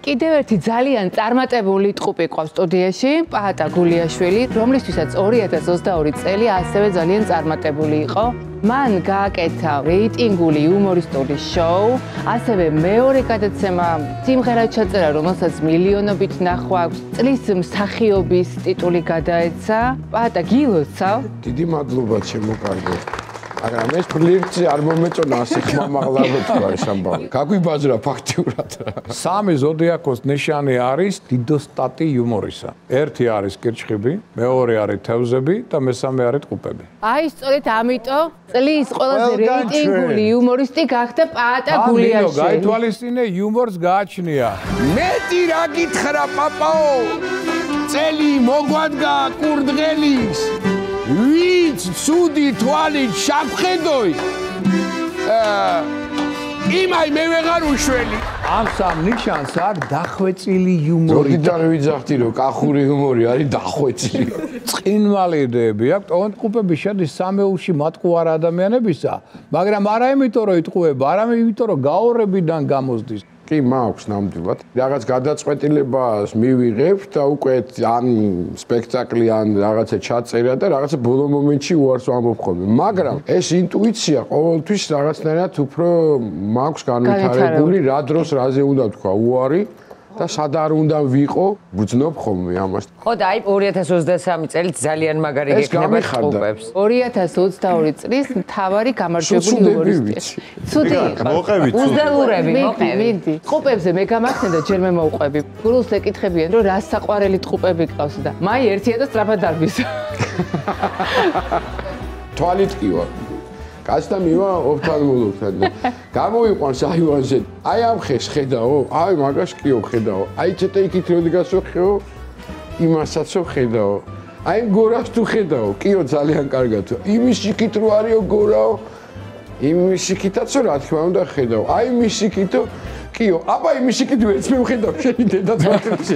კიდევ ერთი ძალიან წარმატებული ტყუპი ყავს სტუდიაში, პაატა გულიაშვილი, რომლისთვისაც 2022 წელი ასევე ძალიან წარმატებული იყო. მან გააკეთა რეიტინგული იუმორისტული შოუ, ასევე მეორე გადაცემა სიმღერა ჩაწერა, რომელსაც მილიონობით ნახვა აქვს. წლის მსახიობის ტიტული გადაეცა. პაატა გილოცავ. დიდი მადლობა ჩემო კარგო. მაგრამ ეს ფლირტი არ მომეწონა ასე ხმამაღლავად თქვა ეს ამბავი. გაგვიბაზრა ფაქტიურად. სამი ზოდიაქოს ნიშანი არის დიდოსტატი იუმორისა. ერთი არის კირჩხიბი, მეორე არის თევზები და მესამე არის ტყუპები. აი სწორედ ამიტომ წლის ყველაზე რეიტინგული იუმორისტი გახდა პაატა გულიაშვილი. გაითვალისწინე იუმორს გააჩნია. მეტი რა გითხრა პაპაო? წელი მოგვადგა კურდღელის. ვინც ცუდი თვალით შაფხედოი იმაი მე ვეღარ უშველი ამ სამ ნიშანს არის დახვეწილი იუმორი. ზოგადად ვიძახდი რომ კახური იუმორი არის დახვეწილი. წინვალი იდეები აქვს, ოღონდ ტყუპები შედის სამეულში მატყუარ ადამიანებისა, მაგრამ არა იმიტომ რომ იტყუება, არამედ იმიტომ რომ გაორებიდან გამოსდის. კი მაქვს ნამდვილად. რაღაც გადაწყვეტილებას მივიღებ და უკვე ან სპექტაკლი ან რაღაცა ჩაწერა და რაღაცა ბოლო მომენტში უარს ვამბობ ხოლმე. მაგრამ ეს ინტუიცია ყოველთვის რაღაცნაირად უფრო მაქვს განვითარებული, რა დროს რაზე უნდა თქვა უარი და სად არ უნდა ვიყო, ვგრძნობ ხოლმე ამას. ხო და აი 2023 წელი ძალიან მაგარი გექნება ტყუპებს. 2022 წლის მთავარი გამარჯვებული იუმორისტი. ცუდი იყო. მოყევი ცუდი. უზელურები, მოყევი. ტყუპებზე მე გამახსენდა ჯერ მე მოვყვები. გულს ეკითხებიან რომ რა საყვარელი ტყუპები ყავს და მაი ერთია და სწრაფად დარბის. თვალით კი ვარ. კაცთა მივა ოფთალმოლოგთან და გამოიყვანს აივანზე. აი ამ ხეს ხედაო? აი მაგას კიო ხედაო. აი ცოტა იქით რო დგასო ხეო? იმასაც ხედაო. აი გორას თუ ხედაო? კიო ძალიან კარგად. იმის იქით რო არისო გორაო? იმის იქითაც რა თქმა უნდა ხედაო. აი იმის იქითო? კიო, აბა იმის იქით ვერც მე ვხედავ შენი დედაც მაგას.